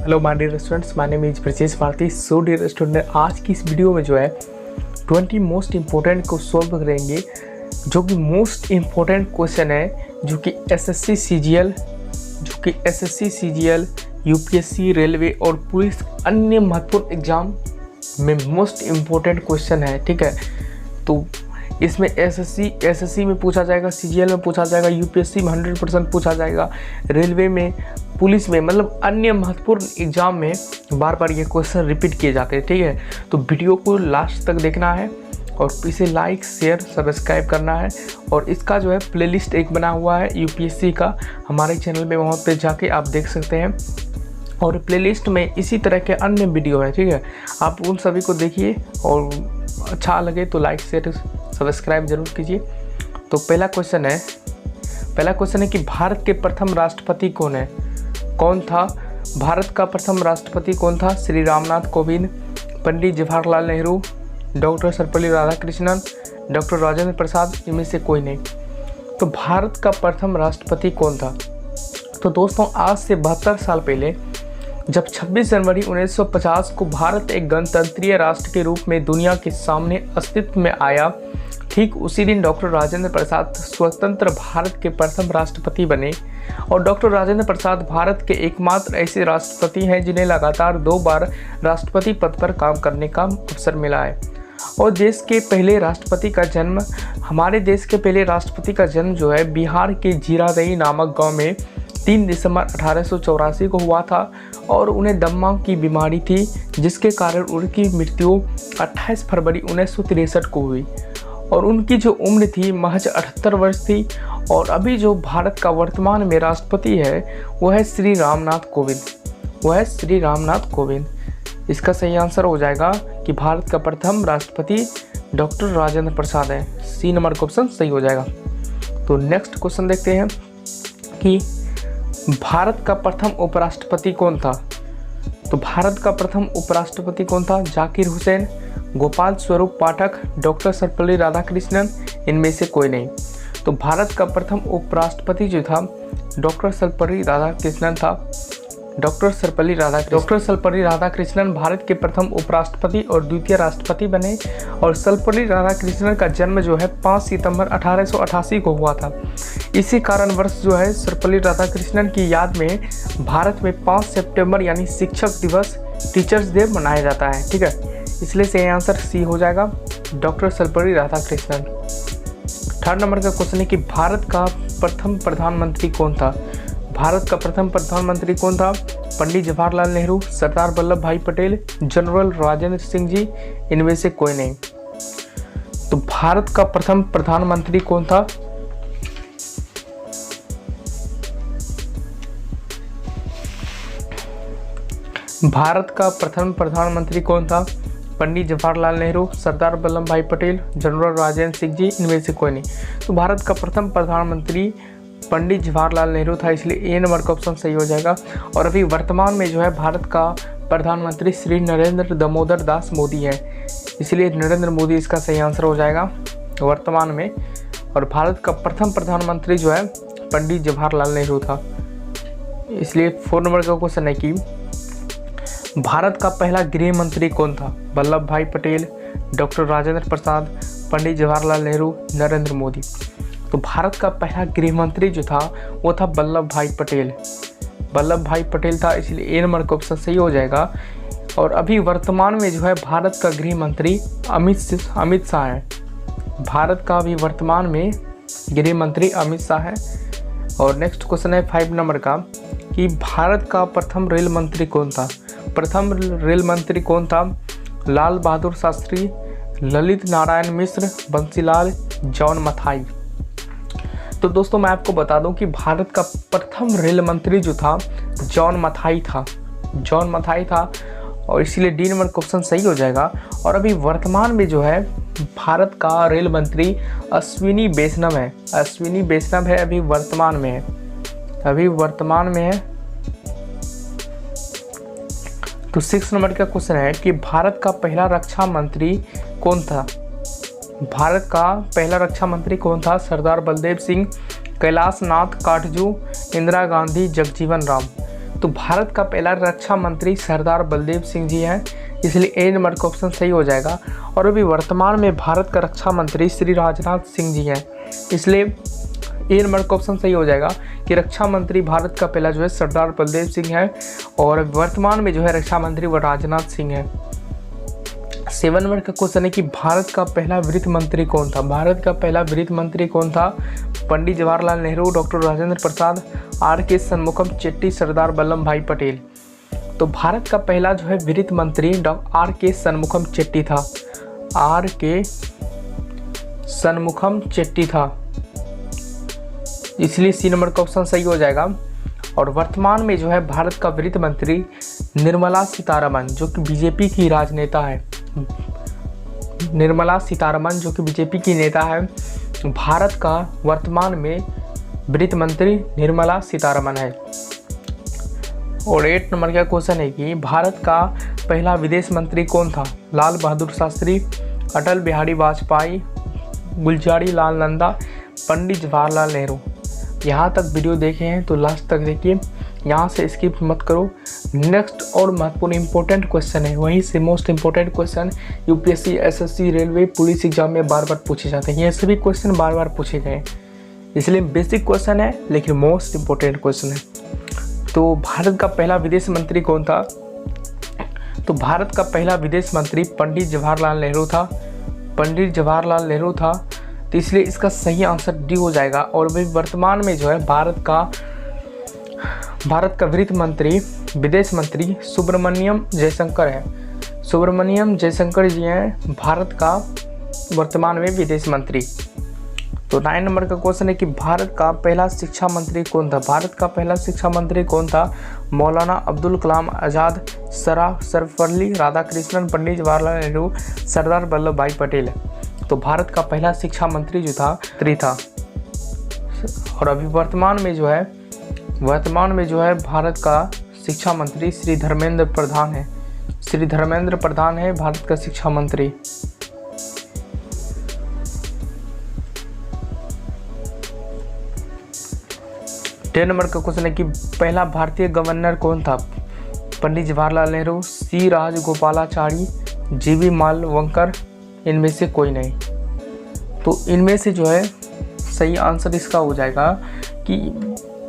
Hello my dear students, my name is Brajesh Bharti. So dear student, आज की इस video में जो है 20 मोस्ट इम्पोर्टेंट को सॉल्व करेंगे, जो कि मोस्ट इम्पोर्टेंट क्वेश्चन है, जो कि एसएससी सीजीएल, यूपीएससी, रेलवे और पुलिस अन्य महत्वपूर्ण एग्जाम में मोस्ट इम्पोर्टेंट क्वेश्चन है। ठीक है, तो इसमें एसएससी में पूछा जाएगा, सीजीएल में पूछा जाएगा, यूपीएससी में 100% पूछा जाएगा, रेलवे में, पुलिस में, मतलब अन्य महत्वपूर्ण एग्जाम में बार बार ये क्वेश्चन रिपीट किए जाते हैं। ठीक है, तो वीडियो को लास्ट तक देखना है और इसे लाइक, शेयर, सब्सक्राइब करना है। और इसका जो है प्लेलिस्ट एक बना हुआ है यूपीएससी का हमारे चैनल में, वहाँ पे जाके आप देख सकते हैं। और प्लेलिस्ट में इसी तरह के अन्य वीडियो है। ठीक है, आप उन सभी को देखिए और अच्छा लगे तो लाइक, शेयर, सब्सक्राइब जरूर कीजिए। तो पहला क्वेश्चन है कि भारत के प्रथम राष्ट्रपति कौन था? भारत का प्रथम राष्ट्रपति कौन था? श्री रामनाथ कोविंद, पंडित जवाहरलाल नेहरू, डॉक्टर सर्वपल्ली राधाकृष्णन, डॉक्टर राजेंद्र प्रसाद, इनमें से कोई नहीं। तो भारत का प्रथम राष्ट्रपति कौन था? तो दोस्तों, आज से 72 साल पहले जब 26 जनवरी 1950 को भारत एक गणतंत्रीय राष्ट्र के रूप में दुनिया के सामने अस्तित्व में आया, ठीक उसी दिन डॉक्टर राजेंद्र प्रसाद स्वतंत्र भारत के प्रथम राष्ट्रपति बने। और डॉक्टर राजेंद्र प्रसाद भारत के एकमात्र ऐसे राष्ट्रपति हैं जिन्हें लगातार 2 बार राष्ट्रपति पद पर काम करने का अवसर मिला है। और हमारे देश के पहले राष्ट्रपति का जन्म जो है बिहार के जीरादेई नामक गांव में 3 दिसंबर 1884 को हुआ था। और उन्हें दम्मा की बीमारी थी, जिसके कारण उनकी मृत्यु 28 फरवरी 1963 को हुई। और उनकी जो उम्र थी महज 78 वर्ष थी। और अभी जो भारत का वर्तमान में राष्ट्रपति है वह है श्री रामनाथ कोविंद। इसका सही आंसर हो जाएगा कि भारत का प्रथम राष्ट्रपति डॉक्टर राजेंद्र प्रसाद है। सी नंबर का ऑप्शन सही हो जाएगा। तो नेक्स्ट क्वेश्चन देखते हैं कि भारत का प्रथम उपराष्ट्रपति कौन था? तो भारत का प्रथम उपराष्ट्रपति कौन था? जाकिर हुसैन, गोपाल स्वरूप पाठक, डॉक्टर सर्वपल्ली राधाकृष्णन, इनमें से कोई नहीं। तो भारत का प्रथम उपराष्ट्रपति जो था डॉक्टर सर्वपल्ली राधाकृष्णन था। डॉक्टर सर्वपल्ली राधाकृष्णन भारत के प्रथम उपराष्ट्रपति और द्वितीय राष्ट्रपति बने। और सर्वपल्ली राधाकृष्णन का जन्म जो है 5 सितंबर 1888 को हुआ था। इसी कारणवश जो है सर्वपल्ली राधाकृष्णन की याद में भारत में 5 सितंबर यानी शिक्षक दिवस, टीचर्स डे मनाया जाता है। ठीक है, इसलिए सही आंसर सी हो जाएगा, doctor Sarvepalli Radhakrishnan. 3rd number का क्वेश्चन है कि भारत का प्रथम प्रधानमंत्री कौन था? भारत का प्रथम प्रधानमंत्री कौन था? पंडित जवाहरलाल नेहरू, सरदार वल्लभ भाई पटेल, जनरल राजेंद्र सिंह जी, इनमें से कोई नहीं। तो भारत का प्रथम प्रधानमंत्री कौन था? भारत का प्रथम प्रधानमंत्री कौन था? पंडित जवाहरलाल नेहरू, सरदार वल्लभ भाई पटेल, जनरल राजेंद्र सिंह जी, इनमें से कोई नहीं। तो भारत का प्रथम प्रधानमंत्री पंडित जवाहरलाल नेहरू था, इसलिए ए नंबर का ऑप्शन सही हो जाएगा। और अभी वर्तमान में जो है भारत का प्रधानमंत्री श्री नरेंद्र दामोदर दास मोदी है, इसलिए नरेंद्र मोदी इसका सही आंसर हो जाएगा वर्तमान में। और भारत का प्रथम प्रधानमंत्री जो है पंडित जवाहरलाल नेहरू था, इसलिए 4 नंबर का क्वेश्चन है कि भारत का पहला गृह मंत्री कौन था? वल्लभ भाई पटेल, डॉक्टर राजेंद्र प्रसाद, पंडित जवाहरलाल नेहरू, नरेंद्र मोदी। तो भारत का पहला गृह मंत्री जो था वो था वल्लभ भाई पटेल था, इसलिए ए नंबर का ऑप्शन सही हो जाएगा। और अभी वर्तमान में जो है भारत का गृह मंत्री अमित शाह है। भारत का अभी वर्तमान में गृह मंत्री अमित शाह है। और नेक्स्ट क्वेश्चन है 5 नंबर का कि भारत का प्रथम रेल मंत्री कौन था? प्रथम रेल मंत्री कौन था? लाल बहादुर शास्त्री, ललित नारायण मिश्र, बंसीलाल, जॉन मथाई। तो दोस्तों, मैं आपको बता दूं कि भारत का प्रथम रेल मंत्री जो था जॉन मथाई था। और इसीलिए डी नंबर क्वेश्चन सही हो जाएगा। और अभी वर्तमान में जो है भारत का रेल मंत्री अश्विनी वैष्णव है। अभी वर्तमान में है। तो 6 नंबर का क्वेश्चन है कि भारत का पहला रक्षा मंत्री कौन था? भारत का पहला रक्षा मंत्री कौन था? सरदार बलदेव सिंह, कैलाश नाथ काटजू, इंदिरा गांधी, जगजीवन राम। तो भारत का पहला रक्षा मंत्री सरदार बलदेव सिंह जी हैं, इसलिए ए नंबर का ऑप्शन सही हो जाएगा। और अभी वर्तमान में भारत का रक्षा मंत्री श्री राजनाथ सिंह जी हैं, इसलिए ए नंबर का ऑप्शन सही हो जाएगा कि रक्षा मंत्री भारत का पहला जो है सरदार बलदेव सिंह है, और वर्तमान में जो है रक्षा मंत्री वो राजनाथ सिंह है। 7 नंबर का क्वेश्चन है कि भारत का पहला वित्त मंत्री कौन था। भारत का पहला वित्त मंत्री कौन था? Pandit Jawaharlal Nehru, doctor Rajendra Prasad, R.K. शनमुखम चेट्टी, सरदार वल्लभ भाई पटेल। तो भारत का पहला जो है वित्त मंत्री R.K. शनमुखम चेट्टी था। R.K. शनमुखम चेट्टी था, इसलिए सी नंबर का ऑप्शन सही हो जाएगा। और वर्तमान में जो है भारत का वित्त मंत्री निर्मला सीतारमण, जो कि बीजेपी की राजनेता है। निर्मला सीतारमण जो कि बीजेपी की नेता है, भारत का वर्तमान में वित्त मंत्री निर्मला सीतारमण है। और 8 नंबर का क्वेश्चन है कि भारत का पहला विदेश मंत्री कौन था? लाल बहादुर शास्त्री, अटल बिहारी वाजपेयी, गुलजारी लाल नंदा, पंडित जवाहरलाल नेहरू। यहाँ तक वीडियो देखे हैं तो लास्ट तक देखिए, यहाँ से स्किप मत करो। नेक्स्ट और महत्वपूर्ण इंपॉर्टेंट क्वेश्चन है, वहीं से most important question UPSC, SSC, railway, police exam में बार बार पूछे जाते हैं। ये सभी क्वेश्चन बार बार पूछे गए, इसलिए बेसिक क्वेश्चन है लेकिन मोस्ट इंपॉर्टेंट क्वेश्चन है। तो भारत का पहला विदेश मंत्री कौन था? तो भारत का पहला विदेश मंत्री पंडित जवाहरलाल नेहरू था। पंडित जवाहरलाल नेहरू था, तो इसलिए इसका सही आंसर डी हो जाएगा। और भी वर्तमान में जो है भारत का विदेश मंत्री सुब्रमण्यम जयशंकर है। सुब्रमण्यम जयशंकर जी हैं भारत का वर्तमान में विदेश मंत्री। तो 9 नंबर का क्वेश्चन है कि भारत का पहला शिक्षा मंत्री कौन था? भारत का पहला शिक्षा मंत्री कौन था? मौलाना अब्दुल कलाम आज़ाद, सर्वपल्ली राधाकृष्णन, पंडित जवाहरलाल नेहरू, सरदार वल्लभ भाई पटेल। तो भारत का पहला शिक्षा मंत्री जो था और अभी वर्तमान में जो है भारत का शिक्षा मंत्री श्री धर्मेंद्र प्रधान है। श्री धर्मेंद्र प्रधान है भारत का शिक्षा मंत्री। टेन नंबर का क्वेश्चन है कि पहला भारतीय गवर्नर कौन था? पंडित जवाहरलाल नेहरू, सी राजगोपालाचारी, जीवी मालवंकर, इनमें से कोई नहीं। तो इनमें से जो है सही आंसर इसका हो जाएगा कि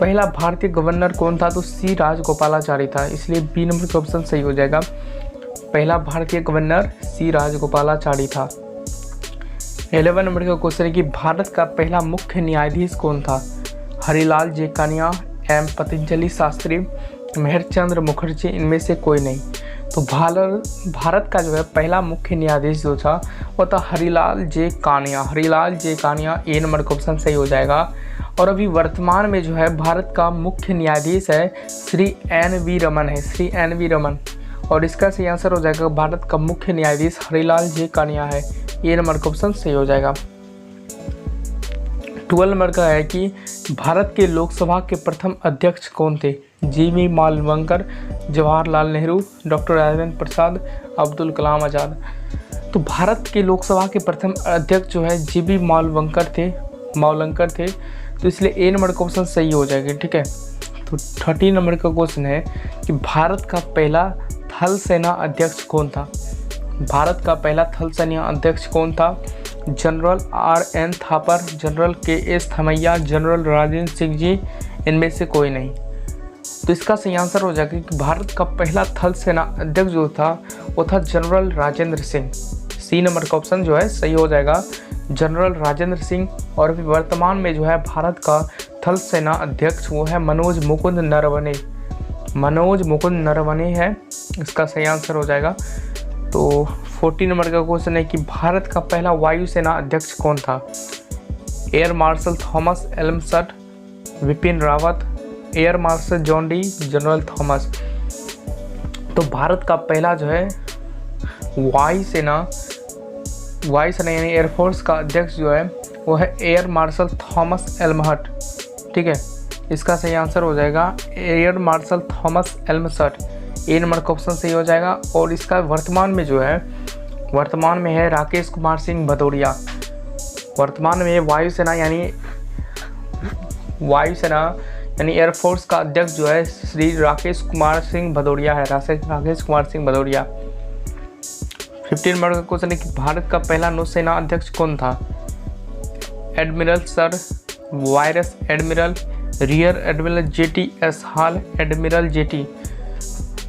पहला भारतीय गवर्नर कौन था? तो सी राजगोपालाचारी था, इसलिए बी नंबर का ऑप्शन सही हो जाएगा। पहला भारतीय गवर्नर सी राजगोपालाचारी था। 11 नंबर का क्वेश्चन है कि भारत का पहला मुख्य न्यायाधीश कौन था? हरिलाल जेकानिया, एम पतंजलि शास्त्री, मेहरचंद्र मुखर्जी, इनमें से कोई नहीं। तो भारत का जो है पहला मुख्य न्यायाधीश जो था वो था हरिलाल जे कानिया। ए नंबर का ऑप्शन सही हो जाएगा। और अभी वर्तमान में जो है भारत का मुख्य न्यायाधीश है श्री एन.वी. रमन। और इसका सही आंसर हो जाएगा भारत का मुख्य न्यायाधीश हरिलाल जे कानिया है। ए नंबर का ऑप्शन सही हो जाएगा। 12 नंबर का है कि भारत के लोकसभा के प्रथम अध्यक्ष कौन थे? जीवी मालवंकर, जवाहरलाल नेहरू, डॉक्टर राजेंद्र प्रसाद, अब्दुल कलाम आज़ाद। तो भारत के लोकसभा के प्रथम अध्यक्ष जो है जीवी मालवंकर थे, तो इसलिए ए नंबर का ऑप्शन सही हो जाएगा। ठीक है। तो 13 नंबर का क्वेश्चन है कि भारत का पहला थल सेना अध्यक्ष कौन था? भारत का पहला थल सेना अध्यक्ष कौन था? General R.N. Thapar, general K.S. Thimayya, general Rajendra Singh ji, इनमें से कोई नहीं। तो इसका सही आंसर हो जाएगा कि भारत का पहला थल सेना अध्यक्ष जो था वो था general Rajendra Singh. C number का ऑप्शन जो है सही हो जाएगा, जनरल राजेंद्र सिंह। और अभी वर्तमान में जो है भारत का थल सेना अध्यक्ष वो है मनोज मुकुंद नरवणे है, इसका सही आंसर हो जाएगा। तो 14 नंबर का क्वेश्चन है कि भारत का पहला वायुसेना अध्यक्ष कौन था? Air marshal Thomas Elmhirst, Bipin Rawat, air marshal John D, general Thomas. तो भारत का पहला जो है वायुसेना यानी एयरफोर्स का अध्यक्ष जो है वो है एयर मार्शल थॉमस एल्महट। ठीक है, इसका सही आंसर हो जाएगा एयर मार्शल थॉमस एल्मसट। ए नंबर का ऑप्शन सही हो जाएगा। और इसका वर्तमान में है राकेश कुमार सिंह भदौरिया। वर्तमान में वायुसेना यानी एयरफोर्स का अध्यक्ष जो है श्री राकेश कुमार सिंह भदौरिया है, राकेश कुमार सिंह भदौरिया। 15 नंबर का क्वेश्चन है कि भारत का पहला नौसेना अध्यक्ष कौन था? Admiral sir virus admiral, rear admiral jetty S hall, admiral jetty.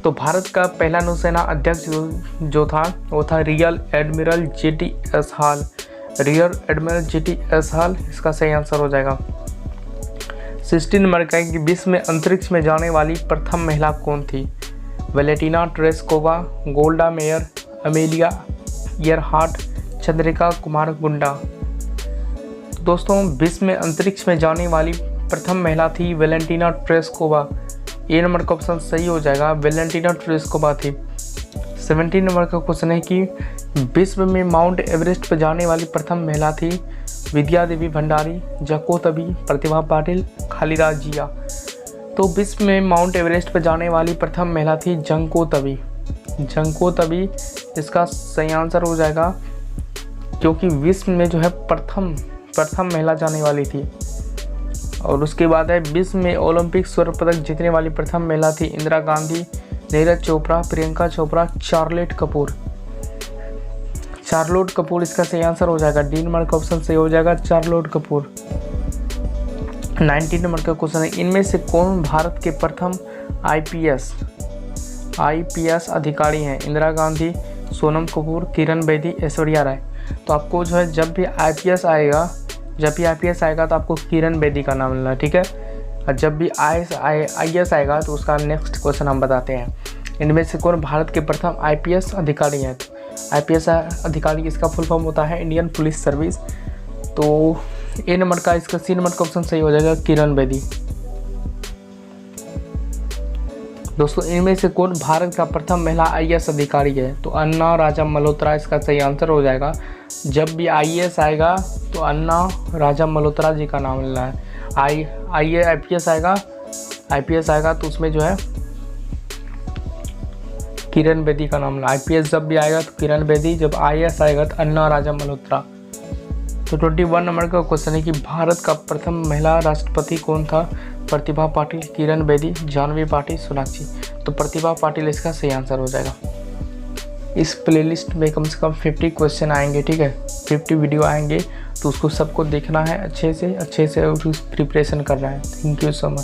तो भारत का पहला नौसेना अध्यक्ष जो था वो था real admiral jetty S hall, rear admiral jetty S hall इसका सही आंसर हो जाएगा। 16 नंबर का है कि विश्व में अंतरिक्ष में जाने वाली प्रथम महिला कौन थी? Valentina Tereshkova, Golda Meir, Amelia Earhart, Chandrika Kumaratunga. तो दोस्तों विश्व में अंतरिक्ष में जाने वाली प्रथम महिला थी वेलेंटिना तेरेस्कोवा। ए नंबर का ऑप्शन सही हो जाएगा, वेलेंटिना तेरेस्कोवा थी। 17 नंबर का क्वेश्चन है कि विश्व में माउंट एवरेस्ट पर जाने वाली प्रथम महिला थी विद्या देवी भंडारी, जको तबी, प्रतिभा पाटिल, खालिदा जिया। तो विश्व में माउंट एवरेस्ट पर जाने वाली प्रथम महिला थी जंको तबी, जंको तबी इसका सही आंसर हो जाएगा, क्योंकि विश्व में जो है प्रथम महिला जाने वाली थी। और उसके बाद है विश्व में ओलंपिक स्वर्ण पदक जीतने वाली प्रथम महिला थी इंदिरा गांधी, नीरज चोपड़ा, प्रियंका चोपड़ा, चार्लोट कपूर। चार्लोट कपूर इसका सही आंसर हो जाएगा, डी नंबर का ऑप्शन सही हो जाएगा, चार्लोट कपूर। 19 नंबर का क्वेश्चन है इनमें से कौन भारत के प्रथम आईपीएस अधिकारी हैं? इंदिरा गांधी, सोनम कपूर, किरण बेदी, ऐश्वर्या राय। तो आपको जो है जब भी आईपीएस आएगा तो आपको किरण बेदी का नाम लेना है, ठीक है। और जब भी आईएएस आएगा तो उसका नेक्स्ट क्वेश्चन हम बताते हैं। इनमें से कौन भारत के प्रथम आईपीएस अधिकारी हैं? तो आईपीएस अधिकारी इसका फुल फॉर्म होता है इंडियन पुलिस सर्विस। तो ए नंबर का इसका सी नंबर का ऑप्शन सही हो जाएगा, किरण बेदी। दोस्तों इनमें से कौन भारत का प्रथम महिला आईएएस अधिकारी है? तो अन्ना राजा मल्होत्रा इसका सही आंसर हो जाएगा। जब भी आईएएस आएगा तो अन्ना राजा मल्होत्रा जी का नाम लेना है। आईपीएस आएगा तो उसमें जो है किरण बेदी का नाम लेना। आईपीएस जब भी आएगा तो किरण बेदी, जब आईएएस आएगा तो अन्ना राजा मल्होत्रा। तो 21 नंबर का क्वेश्चन है कि भारत का प्रथम महिला राष्ट्रपति कौन था? प्रतिभा पाटिल, किरण बेदी, जानवी पाटिल, सोनाक्षी। तो प्रतिभा पाटिल इसका सही आंसर हो जाएगा। इस प्लेलिस्ट में कम से कम 50 क्वेश्चन आएंगे, ठीक है, 50 वीडियो आएंगे, तो उसको सबको देखना है अच्छे से और प्रिपरेशन करना है। Thank you so much.